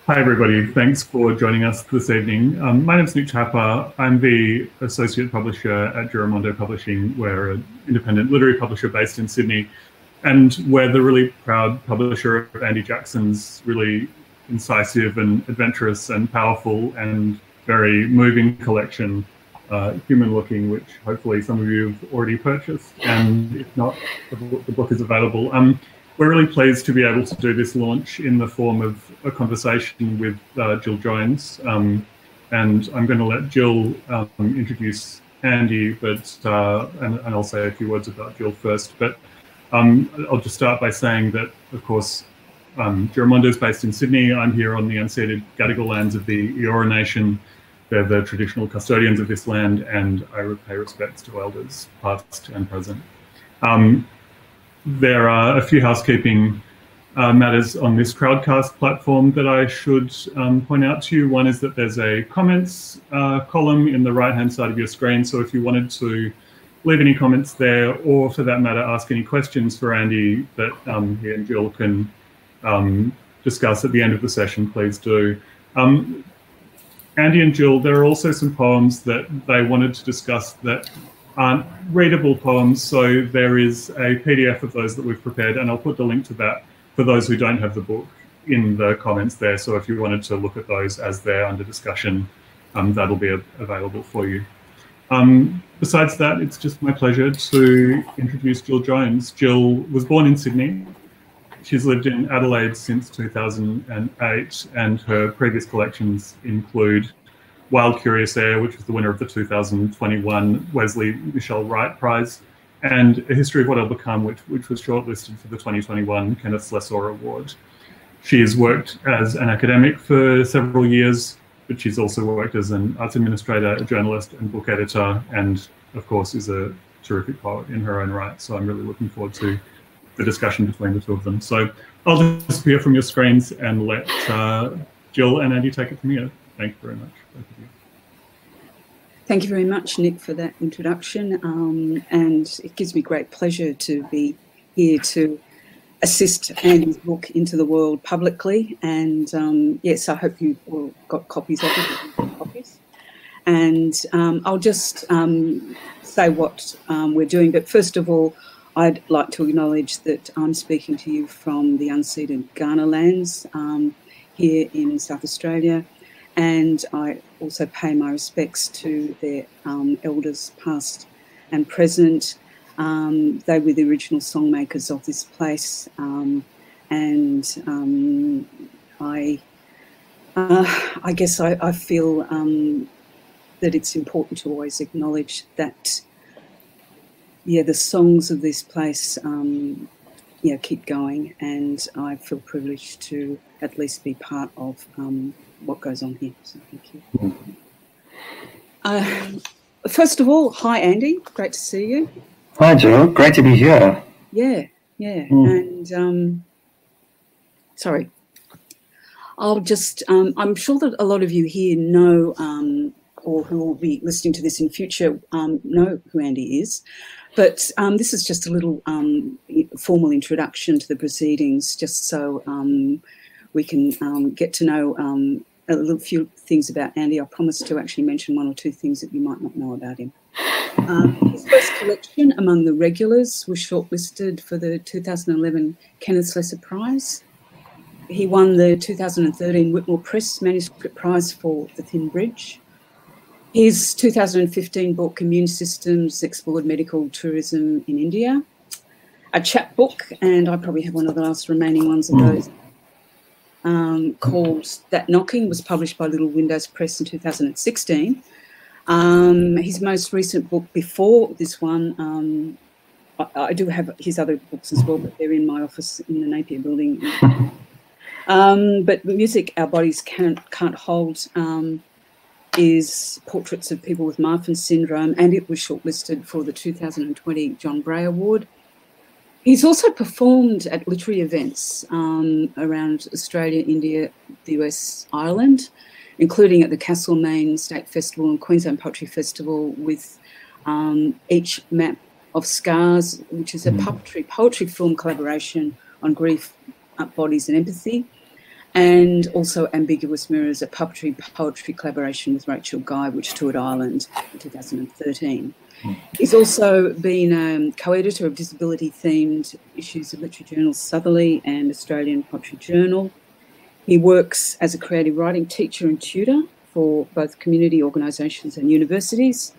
Hi, everybody. Thanks for joining us this evening. My name is Nick Chapper. I'm the Associate Publisher at Giramondo Publishing. We're an independent literary publisher based in Sydney. And we're the really proud publisher of Andy Jackson's really incisive and adventurous and powerful and very moving collection, Human Looking, which hopefully some of you have already purchased. And if not, the book is available. We're really pleased to be able to do this launch in the form of a conversation with Jill Jones. And I'm going to let Jill introduce Andy, but and I'll say a few words about Jill first. But I'll just start by saying that, of course, Giramondo is based in Sydney. I'm here on the unceded Gadigal lands of the Eora Nation. They're the traditional custodians of this land, and I pay respects to elders, past and present. There are a few housekeeping matters on this Crowdcast platform that I should point out to you. One is that there's a comments column in the right-hand side of your screen. So if you wanted to leave any comments there, or for that matter, ask any questions for Andy that he and Jill can discuss at the end of the session, please do. Andy and Jill, there are also some poems that they wanted to discuss that aren't readable poems, so there is a PDF of those that we've prepared, and I'll put the link to that for those who don't have the book in the comments there. So if you wanted to look at those as they're under discussion, that'll be available for you. Besides that, it's just my pleasure to introduce Jill Jones. Jill was born in Sydney. She's lived in Adelaide since 2008, and her previous collections include Wild Curious Air, which was the winner of the 2021 Wesley Michelle Wright Prize, and A History of What I'll Become, which was shortlisted for the 2021 Kenneth Slessor Award. She has worked as an academic for several years, but she's also worked as an arts administrator, a journalist and book editor, and of course is a terrific poet in her own right. So I'm really looking forward to the discussion between the two of them. So I'll disappear from your screens and let Jill and Andy take it from here. Thank you very much, both of you. Thank you very much, Nick, for that introduction. And it gives me great pleasure to be here to assist Andy's book into the world publicly. And yes, I hope you all got copies of it. And I'll just say what we're doing. But first of all, I'd like to acknowledge that I'm speaking to you from the unceded Kaurna lands here in South Australia. And I also pay my respects to their elders past and present. They were the original songmakers of this place. I guess I feel that it's important to always acknowledge that, yeah, the songs of this place, keep going. And I feel privileged to at least be part of what goes on here. So thank you. First of all, hi Andy, great to see you. Hi Jill, great to be here. Yeah. And sorry, I'll just I'm sure that a lot of you here know or who will be listening to this in future know who Andy is. But this is just a little formal introduction to the proceedings, just so we can get to know a little few things about Andy. I promised to actually mention one or two things that you might not know about him. His first collection, Among the Regulars, was shortlisted for the 2011 Kenneth Slessor Prize. He won the 2013 Whitmore Press Manuscript Prize for The Thin Bridge. His 2015 book, Immune Systems, explored medical tourism in India. A chapbook, and I probably have one of the last remaining ones of those, called That Knocking, was published by Little Windows Press in 2016. His most recent book before this one, I do have his other books as well, but they're in my office in the Napier building. But Music Our Bodies Can't Hold is portraits of people with Marfan syndrome, and it was shortlisted for the 2020 John Bray Award. He's also performed at literary events around Australia, India, the US, Ireland, including at the Castlemaine State Festival and Queensland Poetry Festival with Each Map of Scars, which is a poetry film collaboration on grief, bodies and empathy. and also Ambiguous Mirrors, a puppetry poetry collaboration with Rachel Guy, which toured Ireland in 2013. He's also been co-editor of disability-themed issues of Literary Journal Southerly and Australian Poetry Journal. He works as a creative writing teacher and tutor for both community organisations and universities.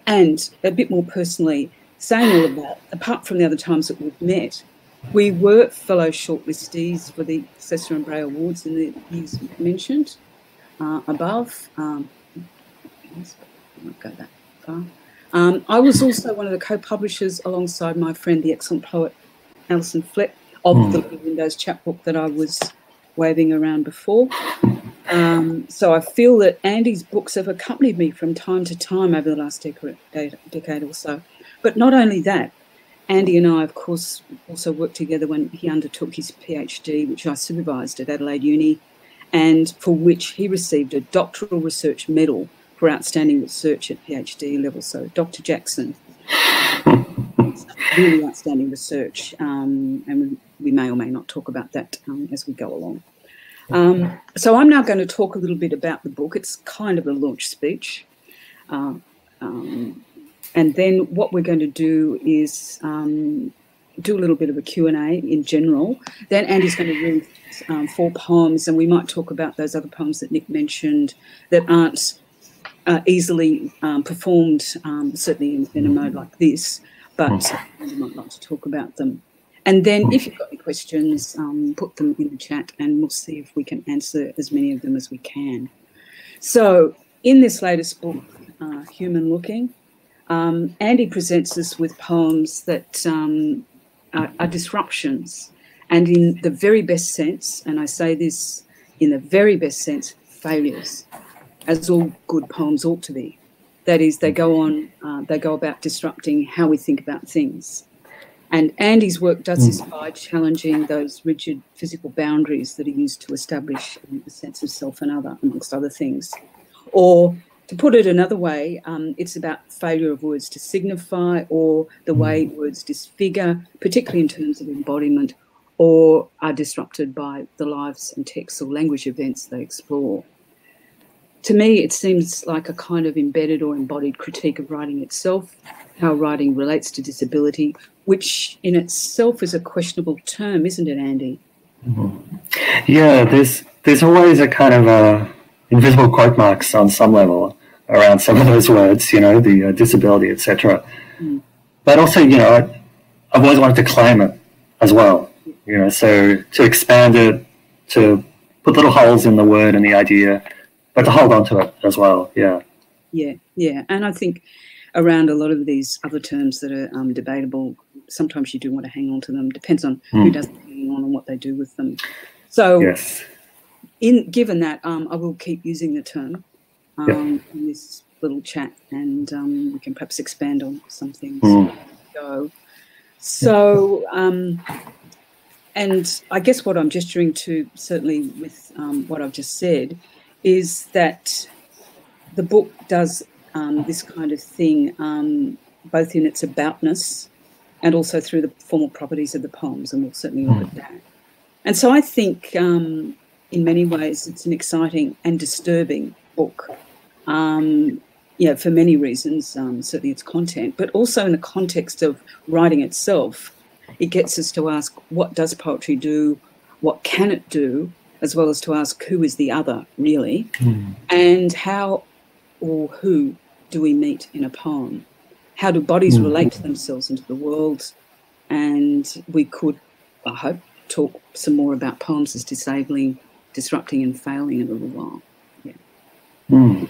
And a bit more personally, saying all of that, apart from the other times that we've met, we were fellow shortlistees for the Cecil and Bray Awards in the years mentioned above. I won't go that far. I was also one of the co-publishers alongside my friend, the excellent poet Alison Fleck, of the Little Windows chapbook that I was waving around before. So I feel that Andy's books have accompanied me from time to time over the last decade or so. But not only that, Andy and I, of course, also worked together when he undertook his PhD, which I supervised at Adelaide Uni, and for which he received a doctoral research medal for outstanding research at PhD level. So Dr. Jackson, really outstanding research, and we may or may not talk about that as we go along. So I'm now going to talk a little bit about the book. It's kind of a launch speech. And then what we're going to do is do a little bit of a Q&A in general. Then Andy's going to read 4 poems, and we might talk about those other poems that Nick mentioned that aren't easily performed, certainly in a mode like this, but we might like to talk about them. And then if you've got any questions, put them in the chat and we'll see if we can answer as many of them as we can. So in this latest book, Human Looking, Andy presents us with poems that are disruptions, and in the very best sense, and I say this in the very best sense, failures, as all good poems ought to be. That is, they go about disrupting how we think about things. And Andy's work does this by challenging those rigid physical boundaries that are used to establish a sense of self and other, amongst other things. Or, to put it another way, it's about failure of words to signify, or the way words disfigure, particularly in terms of embodiment, or are disrupted by the lives and texts or language events they explore. To me, it seems like a kind of embedded or embodied critique of writing itself, how writing relates to disability, which in itself is a questionable term, isn't it, Andy? Yeah, there's always a kind of invisible quote marks on some level around some of those words, you know, the disability, etc. But also, you know, I've always wanted to claim it as well, you know, so to expand it, to put little holes in the word and the idea, but to hold on to it as well, yeah. Yeah, and I think around a lot of these other terms that are debatable, sometimes you do want to hang on to them. Depends on who does hang on and what they do with them. So, yes. Given that, I will keep using the term in this little chat, and we can perhaps expand on some things as we go. So, and I guess what I'm gesturing to, certainly with what I've just said, is that the book does this kind of thing, both in its aboutness and also through the formal properties of the poems, and we'll certainly look at that. And so I think in many ways it's an exciting and disturbing book, for many reasons, certainly its content, but also in the context of writing itself. It gets us to ask, what does poetry do? What can it do? As well as to ask, who is the other, really? And how or who do we meet in a poem? How do bodies relate to themselves into the world? And we could, I hope, talk some more about poems as disabling, disrupting and failing in a little while. Yeah.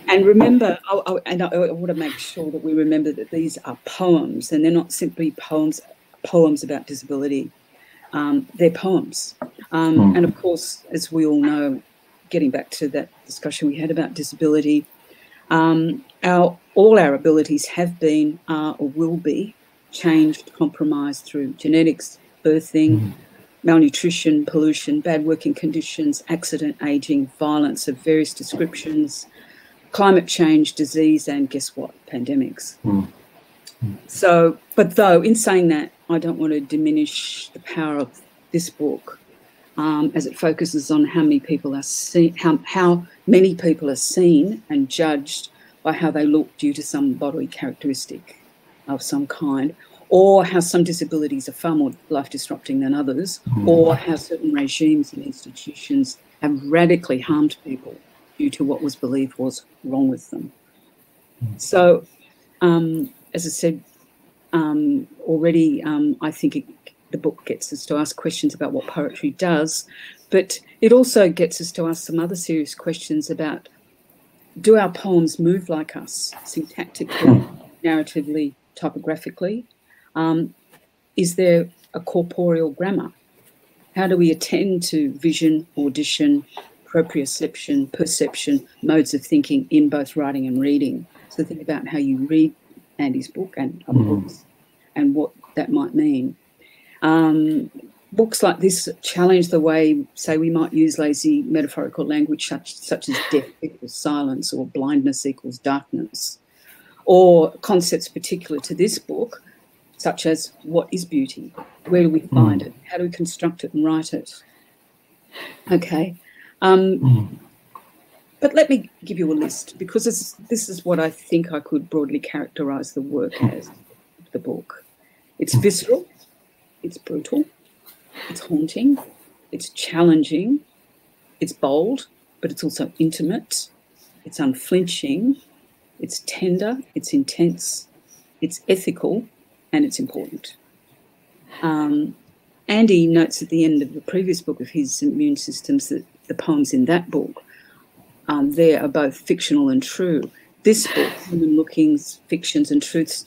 And remember, I want to make sure that we remember that these are poems, and they're not simply poems about disability. They're poems. And of course, as we all know, getting back to that discussion we had about disability, all our abilities have been, are, or will be changed, compromised through genetics, birthing, malnutrition, pollution, bad working conditions, accident, ageing, violence of various descriptions, climate change, disease, and guess what? Pandemics. So, but though, in saying that, I don't want to diminish the power of this book. as it focuses on how many people are how many people are seen and judged by how they look due to some bodily characteristic of some kind, or how some disabilities are far more life-disrupting than others, or how certain regimes and institutions have radically harmed people due to what was believed was wrong with them. So, as I said already, I think the book gets us to ask questions about what poetry does, but it also gets us to ask some other serious questions about, do our poems move like us, syntactically, narratively, typographically? Is there a corporeal grammar? How do we attend to vision, audition, proprioception, perception, modes of thinking in both writing and reading? So think about how you read Andy's book and other books and what that might mean. Books like this challenge the way, say, we might use lazy metaphorical language such as death equals silence or blindness equals darkness, or concepts particular to this book, such as what is beauty? Where do we find it? How do we construct it and write it? Okay. But let me give you a list, because this is what I think I could broadly characterise the work as, the book. It's visceral, it's brutal, it's haunting, it's challenging, it's bold, but it's also intimate, it's unflinching, it's tender, it's intense, it's ethical, and it's important. Andy notes at the end of the previous book of his, Immune Systems, that the poems in that book there are both fictional and true. This book, Human Lookings, Fictions and Truths,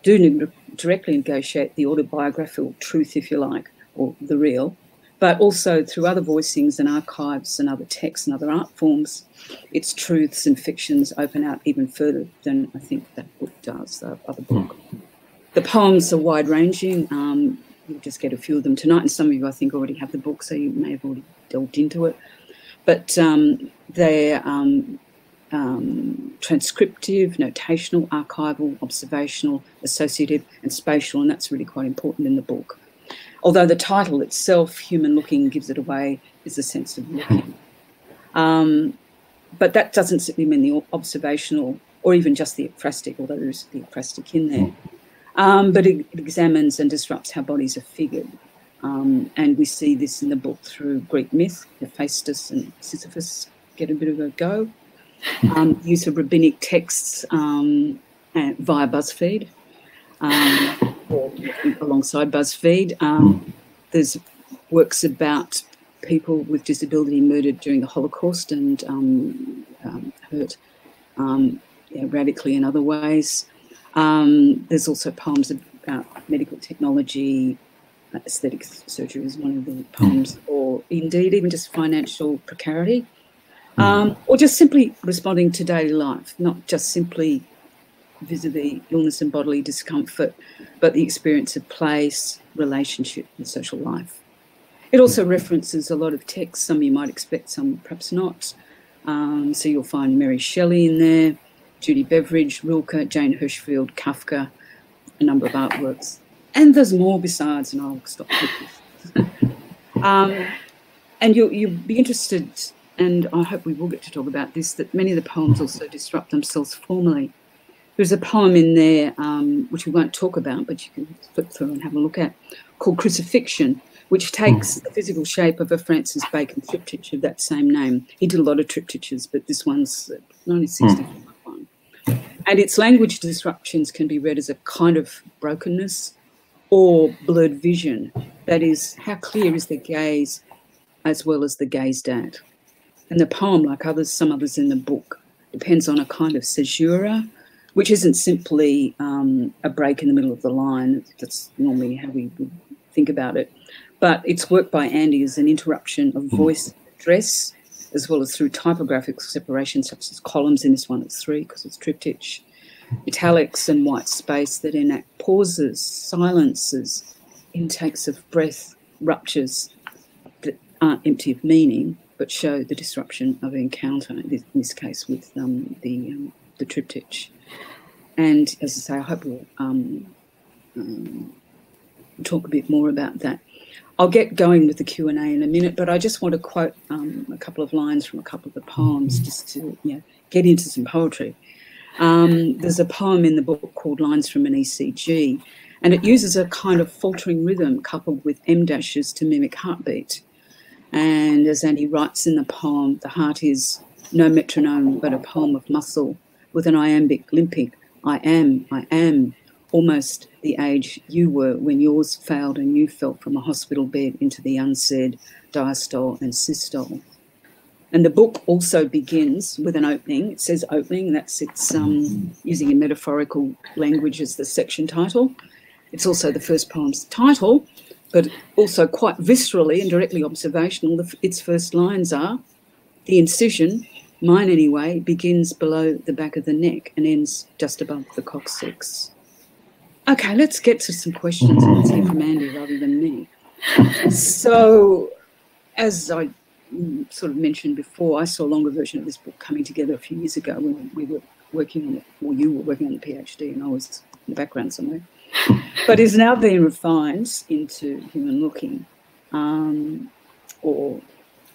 do directly negotiate the autobiographical truth, if you like, or the real, but also through other voicings and archives and other texts and other art forms, its truths and fictions open out even further than I think that book does, the other book. The poems are wide-ranging. You'll just get a few of them tonight, and some of you, I think, already have the book, so you may have already delved into it. But they're transcriptive, notational, archival, observational, associative, and spatial, and that's really quite important in the book. Although the title itself, Human Looking, gives it away, is a sense of looking. But that doesn't simply mean the observational or even just the ekphrastic, although there is the ekphrastic in there. But it examines and disrupts how bodies are figured. And we see this in the book through Greek myth. Hephaestus and Sisyphus get a bit of a go. Use of rabbinic texts via BuzzFeed, or alongside BuzzFeed. There's works about people with disability murdered during the Holocaust and hurt radically in other ways. There's also poems about medical technology. Aesthetic surgery is one of the poems, or indeed even just financial precarity, or just simply responding to daily life, not just simply vis-a-vis illness and bodily discomfort, but the experience of place, relationship and social life. It also references a lot of texts, some you might expect, some perhaps not. So you'll find Mary Shelley in there, Judy Beveridge, Rilke, Jane Hirschfield, Kafka, a number of artworks. And there's more besides, and I'll stop with this. And you'll be interested, and I hope we will get to talk about this, that many of the poems also disrupt themselves formally. There's a poem in there, which we won't talk about, but you can flip through and have a look at, called Crucifixion, which takes the physical shape of a Francis Bacon triptych of that same name. He did a lot of triptychs, but this one's 1965 one. And its language disruptions can be read as a kind of brokenness or blurred vision. That is, how clear is the gaze as well as the gazed at? And the poem, like some others in the book, depends on a kind of caesura, which isn't simply a break in the middle of the line. That's normally how we would think about it. But its work by Andy is an interruption of voice address, as well as through typographic separation, such as columns. In this one it's 3 because it's triptych, italics and white space that enact pauses, silences, intakes of breath, ruptures that aren't empty of meaning, but show the disruption of encounter, in this case with the triptych. And as I say, I hope we'll talk a bit more about that. I'll get going with the Q&A in a minute, but I just want to quote a couple of lines from a couple of the poems just to get into some poetry. There's a poem in the book called Lines from an ECG, and it uses a kind of faltering rhythm coupled with M dashes to mimic heartbeat. And as Andy writes in the poem, the heart is no metronome but a poem of muscle with an iambic limping. I am, almost the age you were when yours failed and you fell from a hospital bed into the unsaid diastole and systole. And the book also begins with an opening. It says opening, that's it's using a metaphorical language as the section title. It's also the first poem's title, but also quite viscerally and directly observational. Its first lines are, the incision, mine anyway, begins below the back of the neck and ends just above the coccyx. Okay, let's get to some questions. Let's hear from Andy rather than me. So, as I sort of mentioned before, I saw a longer version of this book coming together a few years ago when we were working on it, or you were working on the PhD and I was in the background somewhere. But it's now been refined into Human Looking, or,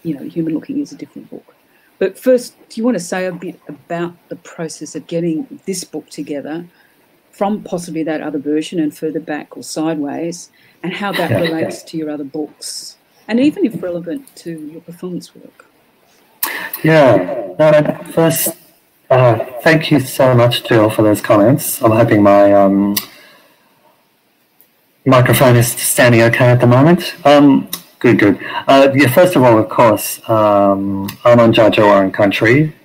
Human Looking is a different book. But first, do you want to say a bit about the process of getting this book together from possibly that other version and further back or sideways, and how that relates to your other books, and even if relevant to your performance work? First, thank you so much, Jill, for those comments. I'm hoping my microphone is standing okay at the moment. Good. First of all, of course, I'm on Dja Dja Wurrung country,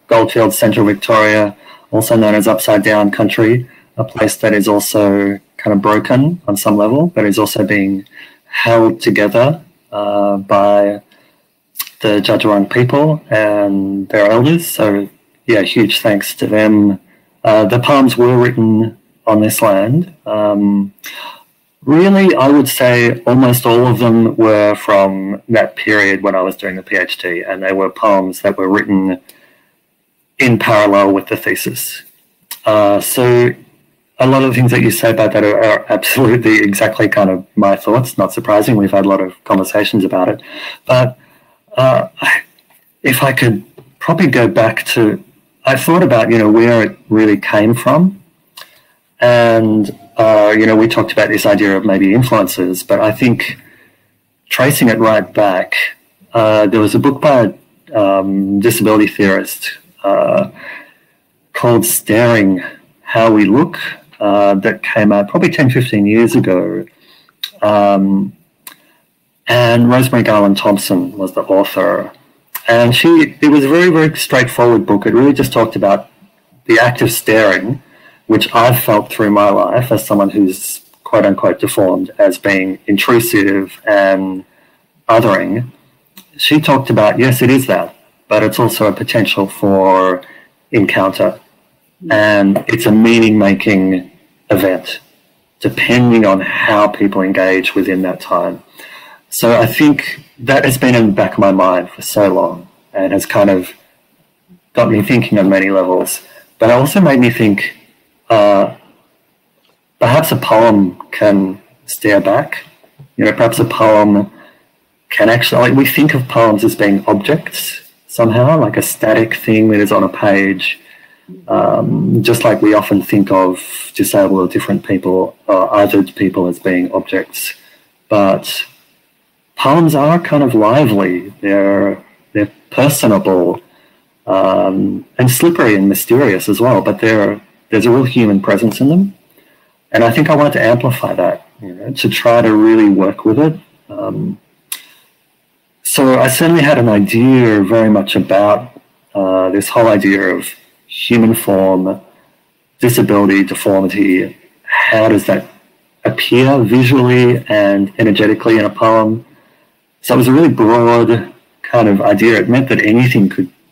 Goldfields, Central Victoria, also known as Upside Down country, a place that is also kind of broken on some level, but is also being held together by the Dja Dja Wurrung people and their elders. So, huge thanks to them. The poems were written on this land. Really, I would say almost all of them were from that period when I was doing the PhD, and they were poems that were written in parallel with the thesis. So a lot of the things that you say about that are absolutely exactly kind of my thoughts. Not surprising, we've had a lot of conversations about it. But if I could probably go back to, I thought about, where it really came from. And, we talked about this idea of maybe influences, but I think tracing it right back, there was a book by a disability theorist called Staring How We Look that came out probably 10, 15 years ago. And Rosemary Garland Thompson was the author. And it was a very, very straightforward book. It really just talked about the act of staring, which I've felt through my life as someone who's quote unquote deformed as being intrusive and othering. She talked about, yes, it is that, but it's also a potential for encounter. And it's a meaning-making event, depending on how people engage within that time. So I think that has been in the back of my mind for so long and has kind of got me thinking on many levels. But it also made me think, perhaps a poem can stare back. Perhaps a poem can actually, we think of poems as being objects somehow, like a static thing that is on a page, just like we often think of disabled or different people, othered people as being objects. But poems are kind of lively. They're personable and slippery and mysterious as well, but there's a real human presence in them. And I think I wanted to amplify that, to try to really work with it. So I certainly had an idea very much about this whole idea of human form, disability, deformity. How does that appear visually and energetically in a poem? So it was a really broad kind of idea. It meant that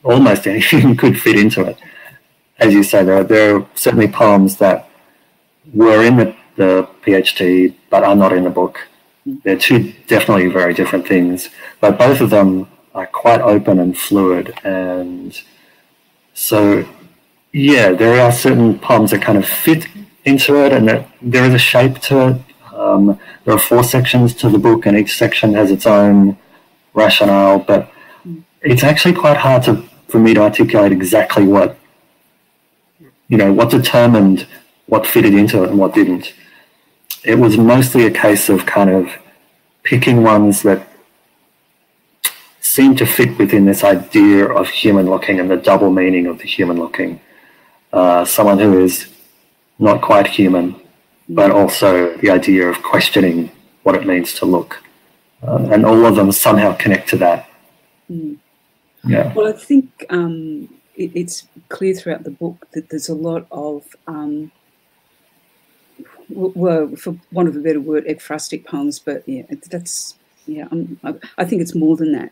almost anything could fit into it. As you say, there are certainly poems that were in the PhD, but are not in the book. They're two definitely very different things, but both of them are quite open and fluid. And so, there are certain poems that kind of fit into it, and that there is a shape to it. There are 4 sections to the book, and each section has its own rationale, but it's actually quite hard for me to articulate exactly what determined what fitted into it and what didn't. It was mostly a case of kind of picking ones that seemed to fit within this idea of human looking and the double meaning of the human looking. Someone who is not quite human, but also the idea of questioning what it means to look. And all of them somehow connect to that. Yeah. Well, I think it's clear throughout the book that there's a lot of, well, for want of a better word, ekphrastic poems, but yeah, I think it's more than that.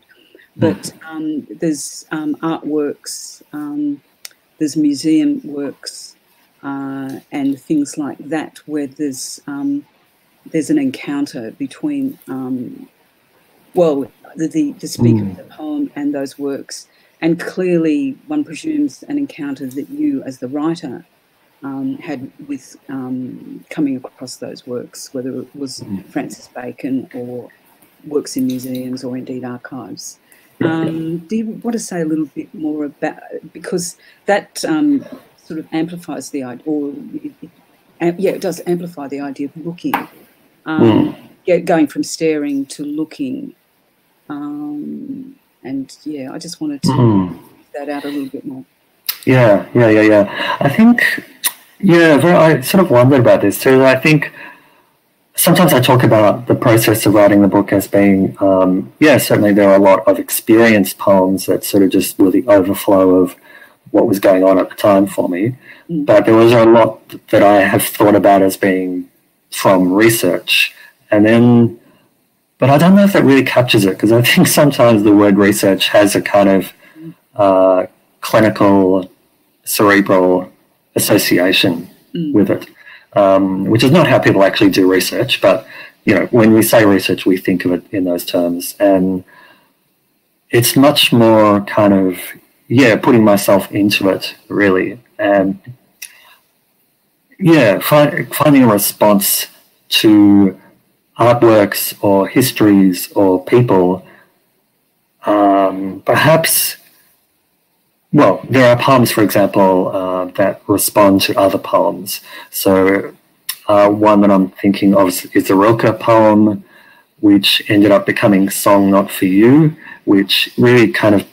But there's artworks, there's museum works, and things like that, where there's an encounter between, the speaker of the poem and those works. And clearly one presumes an encounter that you, as the writer, had with coming across those works, whether it was Francis Bacon or works in museums or indeed archives. Do you want to say a little bit more about, because that sort of amplifies the idea, or it does amplify the idea of looking, going from staring to looking, and I just wanted to get that out a little bit more. Yeah. I think, I sort of wondered about this too. I think sometimes I talk about the process of writing the book as being, certainly there are a lot of experienced poems that sort of just were the overflow of what was going on at the time for me. But there was a lot that I have thought about as being from research. But I don't know if that really captures it, because I think sometimes the word research has a kind of clinical, cerebral association with it. Which is not how people actually do research, but when we say research, we think of it in those terms, and it's much more kind of putting myself into it, really, and finding a response to artworks or histories or people. Perhaps, there are poems, for example, that respond to other poems. So one that I'm thinking of is the Rilke poem, which ended up becoming Song Not For You, which really kind of,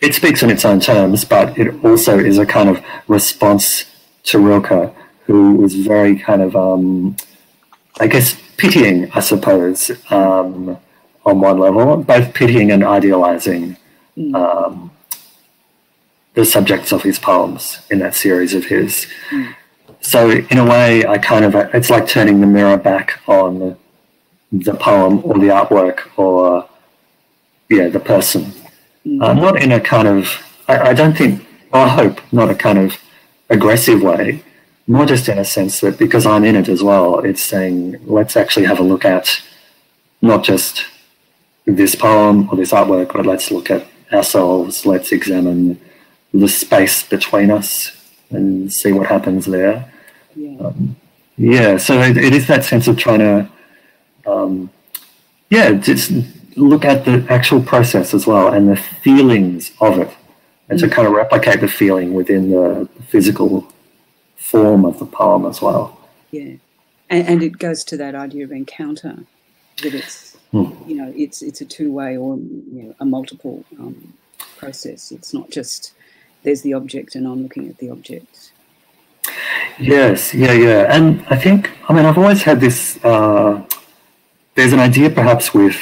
it speaks in its own terms, but it also is a kind of response to Rilke, who was very kind of, pitying, I suppose, on one level, both pitying and idealizing the subjects of his poems in that series of his. So in a way, it's like turning the mirror back on the poem or the artwork or, the person. Not in a kind of, I don't think, I hope, not a kind of aggressive way, more just in a sense that because I'm in it as well, it's saying, let's actually have a look at not just this poem or this artwork, but let's look at ourselves, let's examine the space between us and see what happens there. So it is that sense of trying to, just look at the actual process as well and the feelings of it, and to kind of replicate the feeling within the physical form of the poem as well. And it goes to that idea of encounter, that it's it's a two-way or a multiple process. It's not just there's the object and I'm looking at the object. Yes, and I think, I've always had this, there's an idea perhaps with,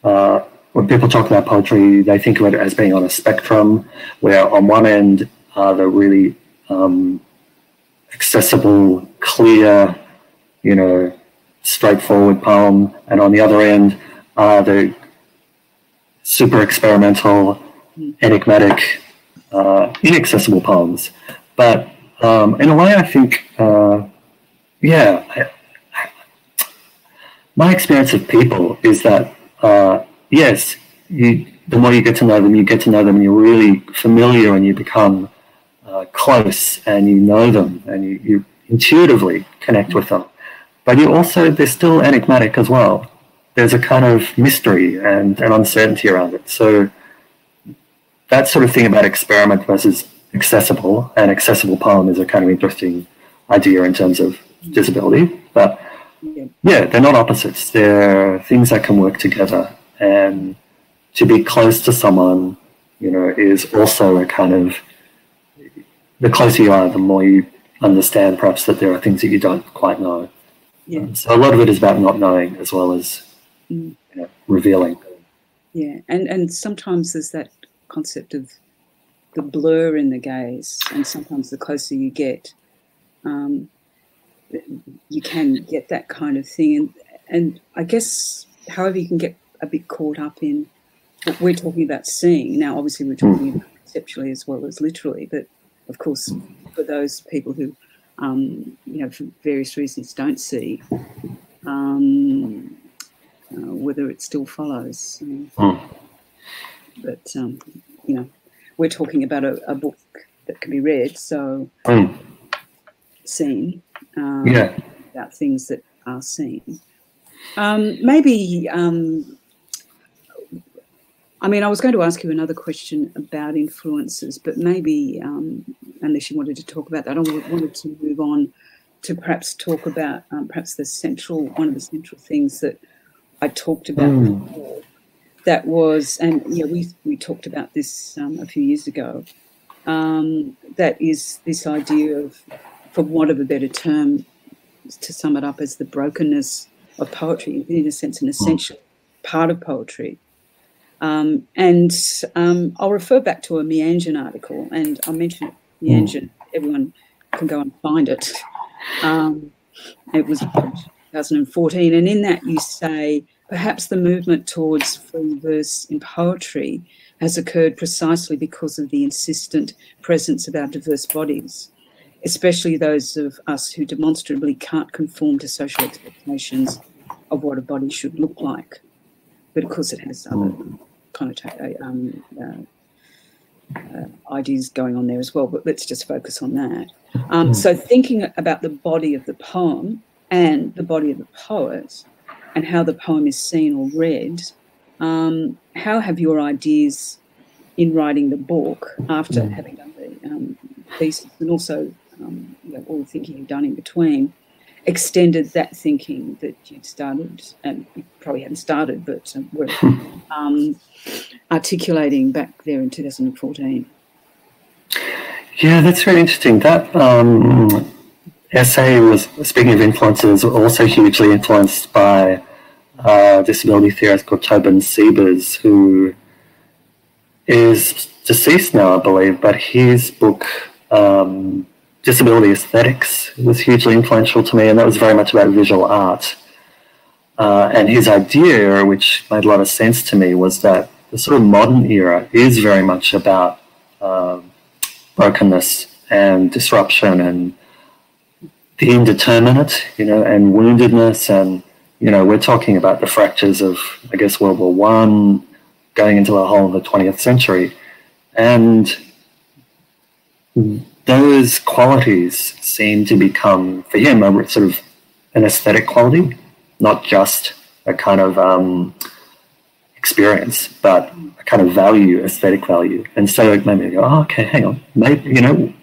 when people talk about poetry, they think of it as being on a spectrum, where on one end are the really accessible, clear, straightforward poem, and on the other end are the super experimental, enigmatic, inaccessible poems. But in a way, I think, my experience of people is that, yes, the more you get to know them, and you're really familiar, and you become close, and you know them, and you intuitively connect with them. but they're still enigmatic as well. There's a kind of mystery and an uncertainty around it. So that sort of thing about experiment versus accessible, and accessible poem is a kind of interesting idea in terms of disability. But yeah, they're not opposites. They're things that can work together. And to be close to someone, you know, is also a kind of, the closer you are, the more you understand perhaps that there are things that you don't quite know. Yeah. So a lot of it is about not knowing as well as you know, revealing. Yeah, and sometimes there's that concept of the blur in the gaze, and sometimes the closer you get, you can get that kind of thing. And I guess, however, you can get a bit caught up in what we're talking about seeing. Now, obviously, we're talking about conceptually as well as literally, but of course, for those people who, you know, for various reasons don't see, whether it still follows. But, you know, we're talking about a book that can be read, so seen, about things that are seen. Maybe, I mean, I was going to ask you another question about influences, but maybe, unless you wanted to talk about that, I wanted to move on to perhaps talk about perhaps one of the central things that I talked about before. That was, and yeah, we talked about this a few years ago. That is this idea of, for want of a better term, to sum it up, as the brokenness of poetry, in a sense, an essential part of poetry. And I'll refer back to a Meanjin article, and I'll mention Meanjin. Everyone can go and find it. It was published in 2014, and in that you say, perhaps the movement towards free verse in poetry has occurred precisely because of the insistent presence of our diverse bodies, especially those of us who demonstrably can't conform to social expectations of what a body should look like. But of course it has other ideas going on there as well, but let's just focus on that. So thinking about the body of the poem and the body of the poet, and how the poem is seen or read, how have your ideas in writing the book, after having done the thesis, and also you know, all the thinking you've done in between, extended that thinking that you'd started, and you probably hadn't started, but were articulating back there in 2014? Yeah, that's really interesting. That essay was, speaking of influences, also hugely influenced by disability theorist called Tobin Siebers, who is deceased now, I believe, but his book, Disability Aesthetics, was hugely influential to me, and that was very much about visual art. And his idea, which made a lot of sense to me, was that the sort of modern era is very much about brokenness and disruption and the indeterminate, you know, and woundedness. And, you know, we're talking about the fractures of, I guess, World War I, going into the whole of the 20th century. And those qualities seem to become, for him, a sort of an aesthetic quality, not just a kind of experience, but a kind of value, aesthetic value. And so it made me go, oh, okay, hang on, maybe, you know,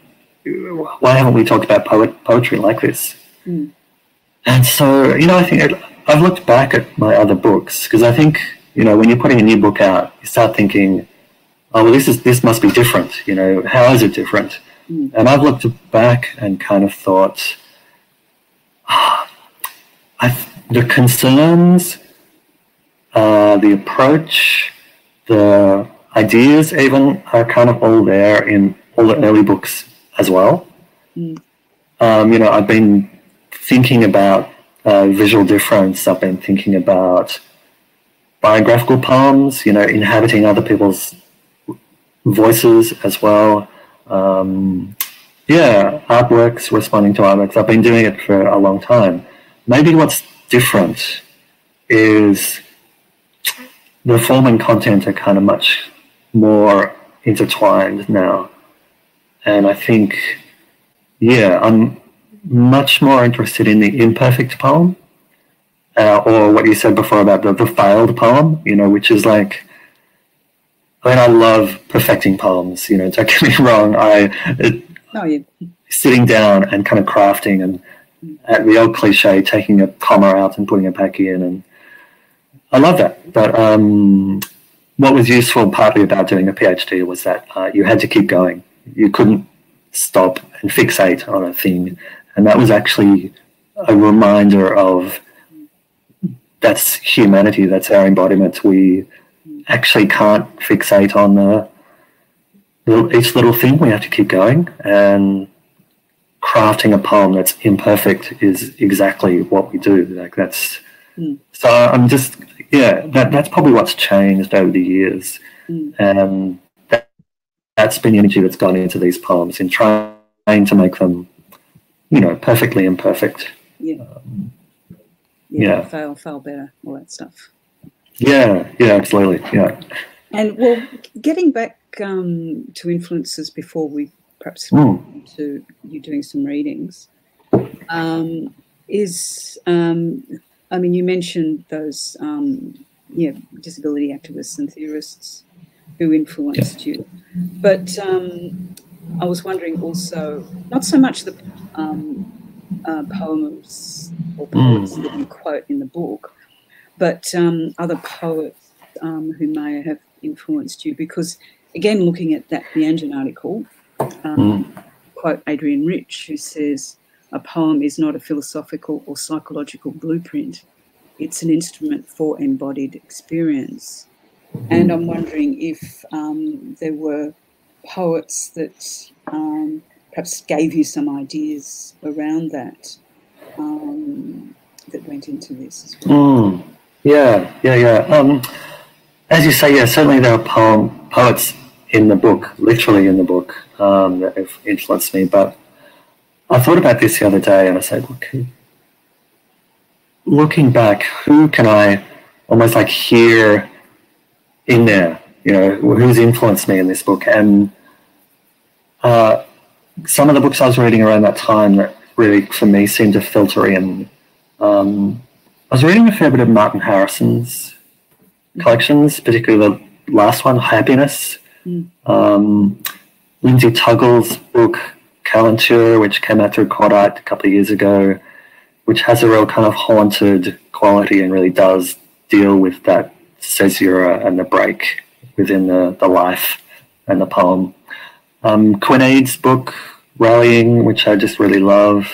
why haven't we talked about poetry like this? And so, you know, I think I've looked back at my other books, because I think, you know, when you're putting a new book out, you start thinking, oh, well, this must be different, you know, how is it different? And I've looked back and kind of thought, the concerns, the approach, the ideas even are kind of all there in all the early books as well. You know, I've been thinking about visual difference. I've been thinking about biographical poems, you know, inhabiting other people's voices as well. Yeah, artworks, responding to artworks. I've been doing it for a long time. Maybe what's different is the form and content are kind of much more intertwined now. And I think, yeah, much more interested in the imperfect poem, or what you said before about the failed poem, you know, which is like, I mean, I love perfecting poems, you know, don't get me wrong. Sitting down and kind of crafting and at the old cliche, taking a comma out and putting it back in, and I love that. But what was useful partly about doing a PhD was that you had to keep going. You couldn't stop and fixate on a thing. And that was actually a reminder of that's humanity, that's our embodiment. We actually can't fixate on each little thing. We have to keep going. And crafting a poem that's imperfect is exactly what we do. Like that's... So I'm just, that's probably what's changed over the years. And that's been the energy that's gone into these poems, in trying to make them, you know, perfectly imperfect. Fail better, all that stuff. Yeah, absolutely, yeah. And well, getting back to influences before we perhaps come to you doing some readings, I mean, you mentioned those, disability activists and theorists who influenced you. But I was wondering also, not so much the poems or poets that you quote in the book, but other poets who may have influenced you. Because, again, looking at that The Engine article, quote Adrian Rich, who says, "A poem is not a philosophical or psychological blueprint. It's an instrument for embodied experience." And I'm wondering if there were poets that perhaps gave you some ideas around that that went into this as well. As you say, certainly there are poets in the book, literally in the book, that have influenced me. But I thought about this the other day, and I said, okay, looking back, who can I almost like hear in there, you know, who's influenced me in this book? And some of the books I was reading around that time that really, for me, seemed to filter in. I was reading a fair bit of Martin Harrison's collections, particularly the last one, Happiness. Lindsay Tuggle's book, Calenture, which came out through Cordite a couple of years ago, which has a real kind of haunted quality and really does deal with that caesura and the break within the life and the poem. Quinaid's book, Rallying, which I just really love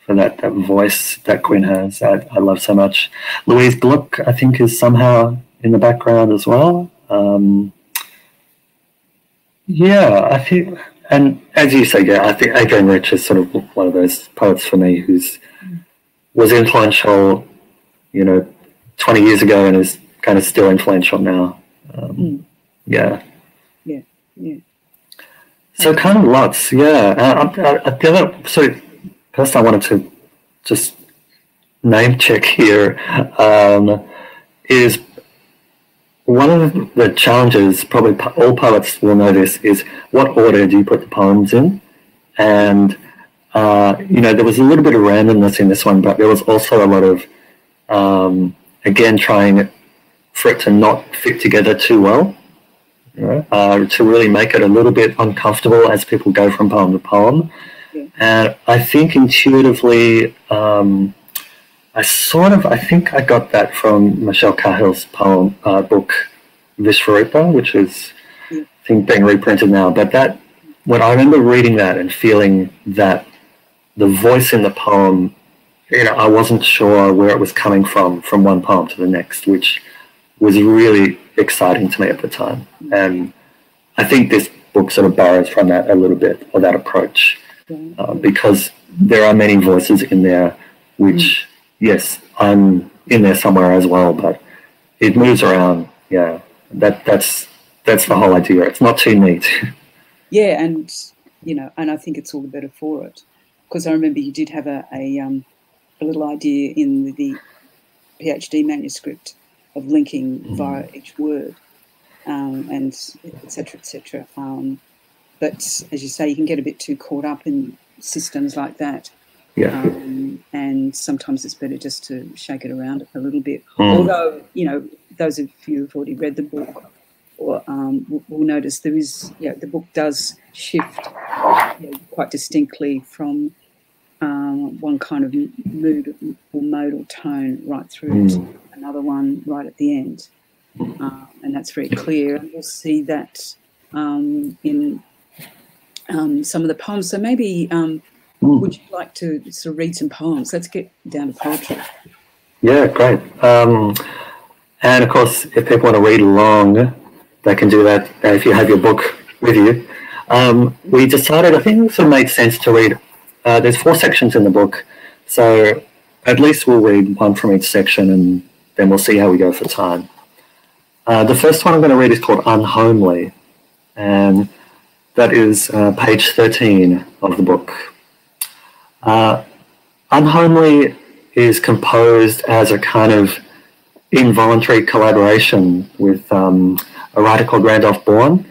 for that voice that Quinn has, I love so much. Louise Gluck, I think, is somehow in the background as well. I think, and as you say, I think Adrian Rich is sort of one of those poets for me was influential, 20 years ago and is kind of still influential now. So kind of lots, the other sort of person I wanted to just name check here is one of the challenges, probably all poets will know this, is what order do you put the poems in? And, there was a little bit of randomness in this one, but there was also a lot of, again, trying for it to not fit together too well, to really make it a little bit uncomfortable as people go from poem to poem. And I think intuitively, I think I got that from Michelle Cahill's poem book, Vishvarupa, which is, I think, being reprinted now. But when I remember reading that and feeling that the voice in the poem, I wasn't sure where it was coming from one poem to the next, which was really exciting to me at the time. And I think this book sort of borrows from that a little bit, or that approach, because there are many voices in there, which, yes, I'm in there somewhere as well, but it moves around. That's the whole idea. It's not too neat. And I think it's all the better for it, because I remember you did have a little idea in the PhD manuscript of linking via each word, and et cetera, but as you say, you can get a bit too caught up in systems like that. Yeah. And sometimes it's better just to shake it around a little bit. Although, you know, those of you who've already read the book or will notice there is, you know, the book does shift, you know, quite distinctly from one kind of mood or mode or tone right through to another one right at the end. And that's very clear. And we'll see that in some of the poems. So maybe would you like to sort of read some poems? Let's get down to poetry. Yeah, great. And of course, if people want to read along, they can do that if you have your book with you. We decided, I think it sort of made sense to read, there's 4 sections in the book, so at least we'll read one from each section and then we'll see how we go for time. The first one I'm going to read is called Unhomely, and that is page 13 of the book. Unhomely is composed as a kind of involuntary collaboration with a writer called Randolph Bourne,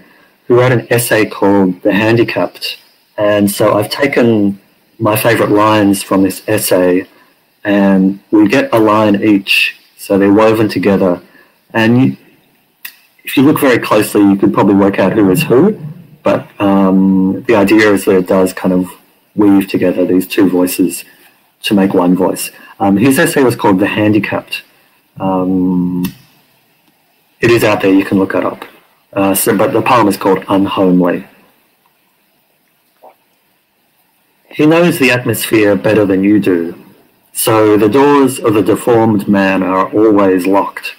who wrote an essay called The Handicapped. And so I've taken my favourite lines from this essay, and we get a line each, so they're woven together. And if you look very closely, you could probably work out who is who, but the idea is that it does kind of weave together these 2 voices to make one voice. His essay was called The Handicapped. It is out there, you can look it up. But the poem is called Unhomely. He knows the atmosphere better than you do, so the doors of the deformed man are always locked.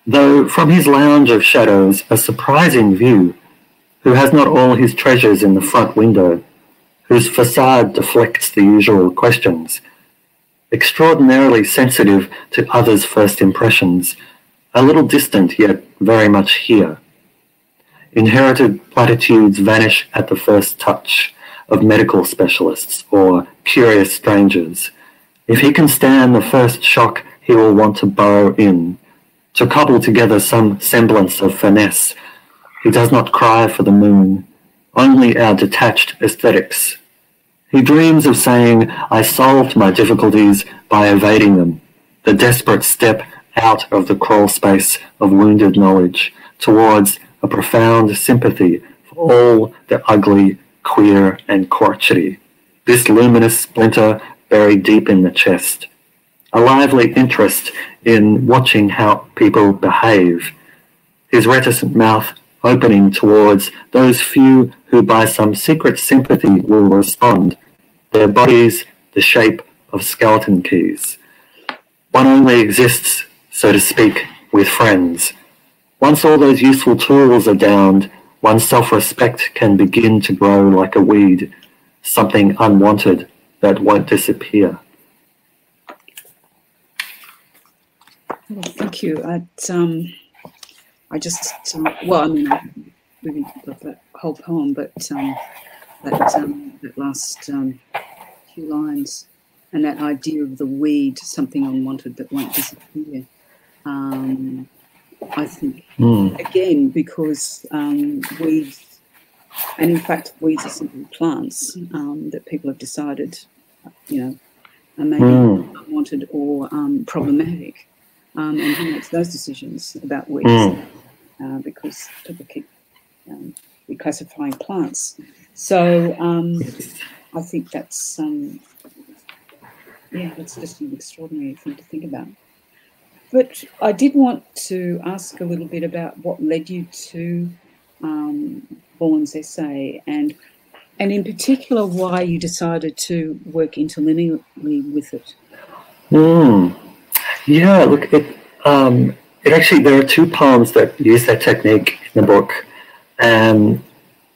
Though from his lounge of shadows a surprising view, who has not all his treasures in the front window, whose facade deflects the usual questions, extraordinarily sensitive to others' first impressions, a little distant yet very much here. Inherited platitudes vanish at the first touch of medical specialists or curious strangers. If he can stand the first shock, he will want to burrow in, to cobble together some semblance of finesse. He does not cry for the moon, only our detached aesthetics. He dreams of saying, I solved my difficulties by evading them, the desperate step out of the crawl space of wounded knowledge towards a profound sympathy for all the ugly, queer, and crotchety, this luminous splinter buried deep in the chest. A lively interest in watching how people behave, his reticent mouth opening towards those few who by some secret sympathy will respond, their bodies the shape of skeleton keys. One only exists, so to speak, with friends. Once all those useful tools are downed, one's self-respect can begin to grow like a weed, something unwanted that won't disappear. Well, thank you. I just, well, I mean, I really love that whole poem, but that last few lines and that idea of the weed, something unwanted that won't disappear. I think, again, because weeds, and in fact, weeds are simply plants that people have decided, you know, are maybe unwanted or problematic. And who makes those decisions about weeds? Because people keep reclassifying plants. So I think that's, yeah, that's just an extraordinary thing to think about. But I did want to ask a little bit about what led you to Bourne's essay, and in particular why you decided to work interlinearly with it. Yeah, look, it actually, there are 2 poems that use that technique in the book, and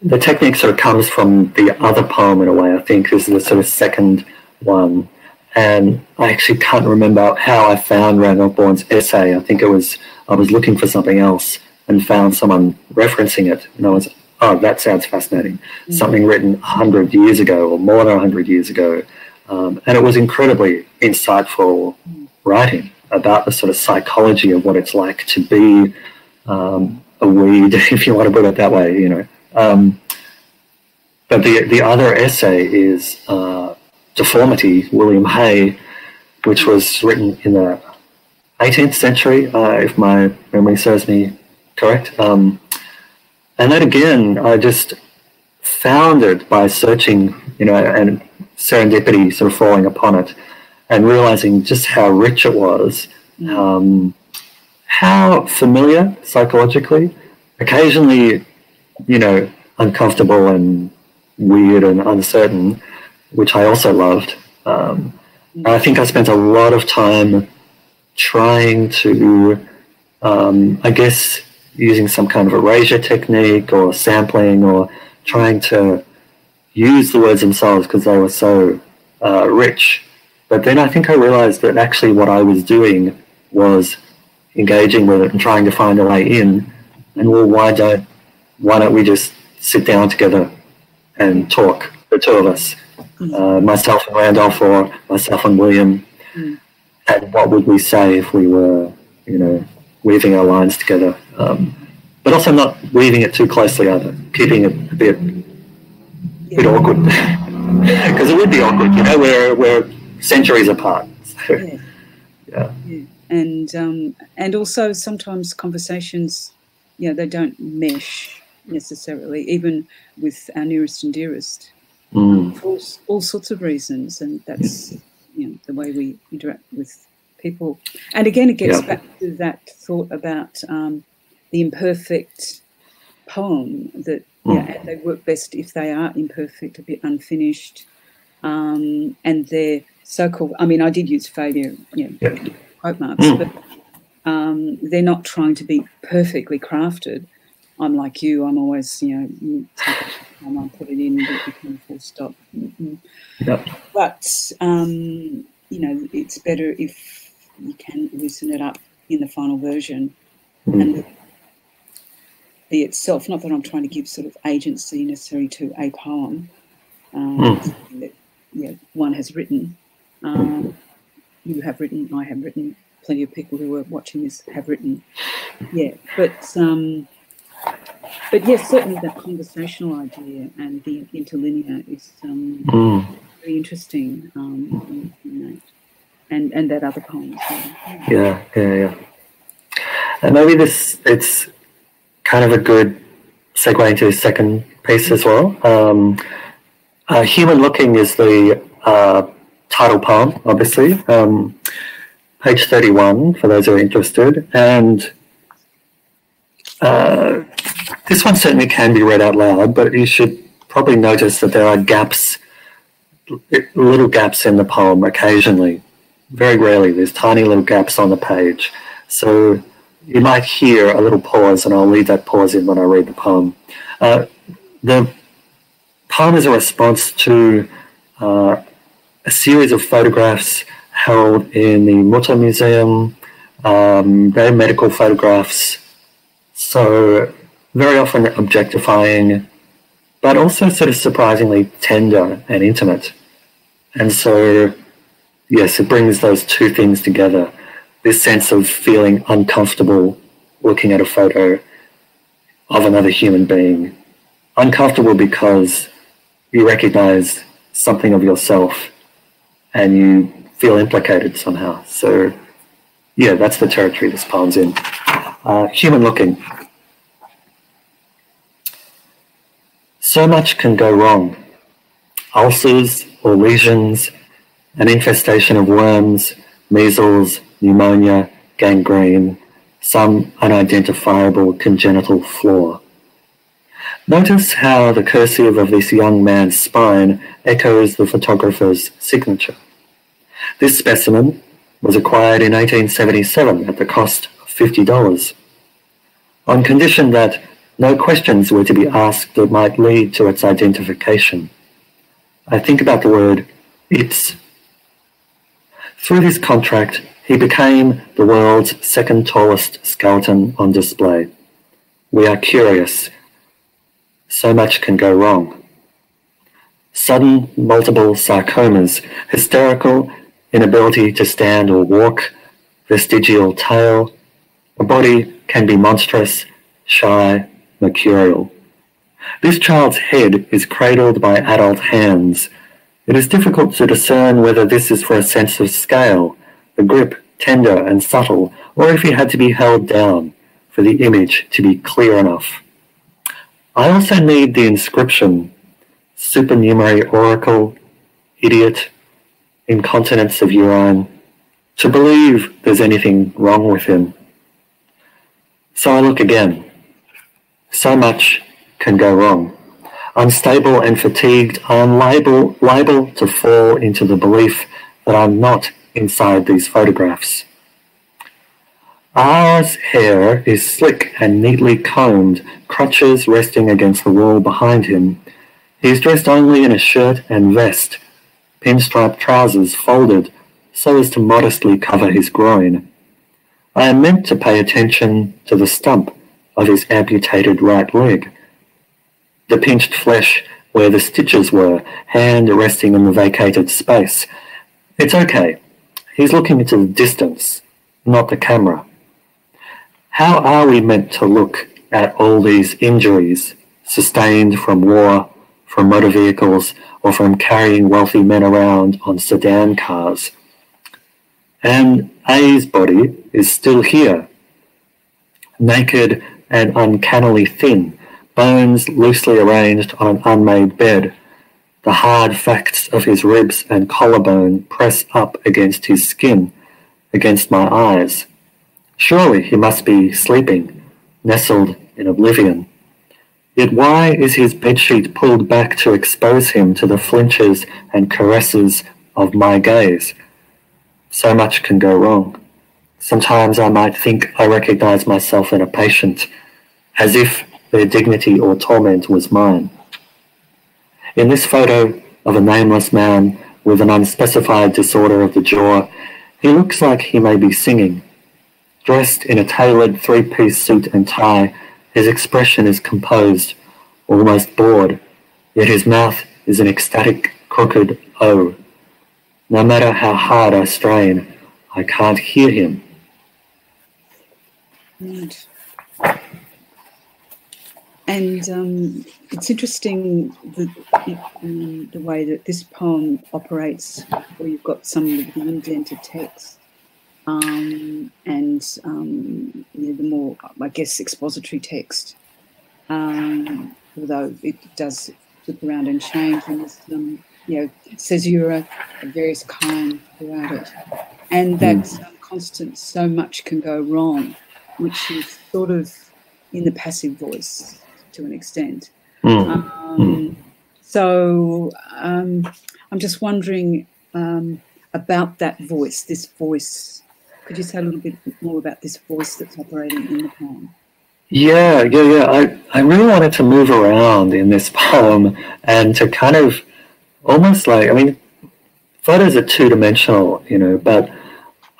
the technique sort of comes from the other poem in a way. I think this is the sort of second one. And I actually can't remember how I found Randolph Bourne's essay. I think I was looking for something else and found someone referencing it. And I was, oh, that sounds fascinating. Something written 100 years ago or more than 100 years ago. And it was incredibly insightful writing about the sort of psychology of what it's like to be a weed, if you want to put it that way, you know. But the other essay is deformity, William Hay, which was written in the 18th century, if my memory serves me correct. And that again, I just found it by searching, and serendipity sort of falling upon it and realizing just how rich it was, how familiar psychologically, occasionally, uncomfortable and weird and uncertain, which I also loved. I think I spent a lot of time trying to, I guess, using some kind of erasure technique or sampling or trying to use the words themselves because they were so rich. But then I think I realized that actually what I was doing was engaging with it and trying to find a way in. And well, why don't we just sit down together and talk, the two of us, myself and Randolph or myself and William, and what would we say if we were, weaving our lines together, but also not weaving it too closely either, keeping it a bit awkward, because it would be awkward, we're centuries apart. So, yeah. And also sometimes conversations, they don't mesh necessarily, even with our nearest and dearest, for all sorts of reasons, and that's the way we interact with people. And again, it gets back to that thought about the imperfect poem, that they work best if they are imperfect, a bit unfinished, and they're so-called, I did use failure, quote marks, but they're not trying to be perfectly crafted. I'm like you, I'm always, take it time, I'll put it in, but you can full stop. But, it's better if you can loosen it up in the final version and be itself. Not that I'm trying to give sort of agency necessary to a poem that one has written. You have written, I have written, plenty of people who are watching this have written. But yes, certainly that conversational idea and the interlinear is very interesting, and that other poem as well. Yeah. And maybe it's kind of a good segue into the second piece as well. Human Looking is the title poem, obviously. Page 31, for those who are interested. And this one certainly can be read out loud, but you should probably notice that there are gaps, little gaps in the poem occasionally. Very rarely, there's tiny little gaps on the page. So you might hear a little pause, and I'll leave that pause in when I read the poem. The poem is a response to a series of photographs held in the Mutter Museum, very medical photographs, so very often objectifying, but also sort of surprisingly tender and intimate. And so, yes, it brings those two things together, this sense of feeling uncomfortable looking at a photo of another human being. Uncomfortable because you recognize something of yourself and you feel implicated somehow. So, yeah, that's the territory this poem's in. Human Looking. So much can go wrong. Ulcers or lesions, an infestation of worms, measles, pneumonia, gangrene, some unidentifiable congenital flaw. Notice how the cursive of this young man's spine echoes the photographer's signature. This specimen was acquired in 1877 at the cost of $50, on condition that no questions were to be asked that might lead to its identification. I think about the word "it's." Through this contract, he became the world's second tallest skeleton on display. We are curious. So much can go wrong. Sudden multiple sarcomas, hysterical inability to stand or walk, vestigial tail. A body can be monstrous, shy, mercurial. This child's head is cradled by adult hands, It is difficult to discern whether this is for a sense of scale, the grip tender and subtle, or if he had to be held down for the image to be clear enough. I also need the inscription, supernumerary oracle, idiot, incontinence of urine, to believe there's anything wrong with him. So I look again. So much can go wrong. Unstable and fatigued, I am liable to fall into the belief that I'm not inside these photographs. R's hair is slick and neatly combed, crutches resting against the wall behind him. He is dressed only in a shirt and vest, pinstripe trousers folded so as to modestly cover his groin. I am meant to pay attention to the stump of his amputated right leg, the pinched flesh where the stitches were, hand resting in the vacated space. It's okay. He's looking into the distance, not the camera. How are we meant to look at all these injuries sustained from war, from motor vehicles, or from carrying wealthy men around on sedan cars? And A's body is still here, naked and uncannily thin, bones loosely arranged on an unmade bed. The hard facts of his ribs and collarbone press up against his skin, against my eyes. Surely he must be sleeping, nestled in oblivion. Yet why is his bedsheet pulled back to expose him to the flinches and caresses of my gaze? So much can go wrong. Sometimes I might think I recognize myself in a patient, as if their dignity or torment was mine. In this photo of a nameless man with an unspecified disorder of the jaw, he looks like he may be singing. Dressed in a tailored three-piece suit and tie, his expression is composed, almost bored, yet his mouth is an ecstatic, crooked O. No matter how hard I strain, I can't hear him. Right. And it's interesting the way that this poem operates, where you've got some of the indented text and the more, I guess, expository text, although it does flip around and change, and this, it says you're a various kind throughout it. And that constant "so much can go wrong," which is sort of in the passive voice to an extent. So I'm just wondering about that voice, this voice. Could you say a little bit more about this voice that's operating in the poem? Yeah. I really wanted to move around in this poem and to kind of almost like, I mean, photos are two-dimensional, but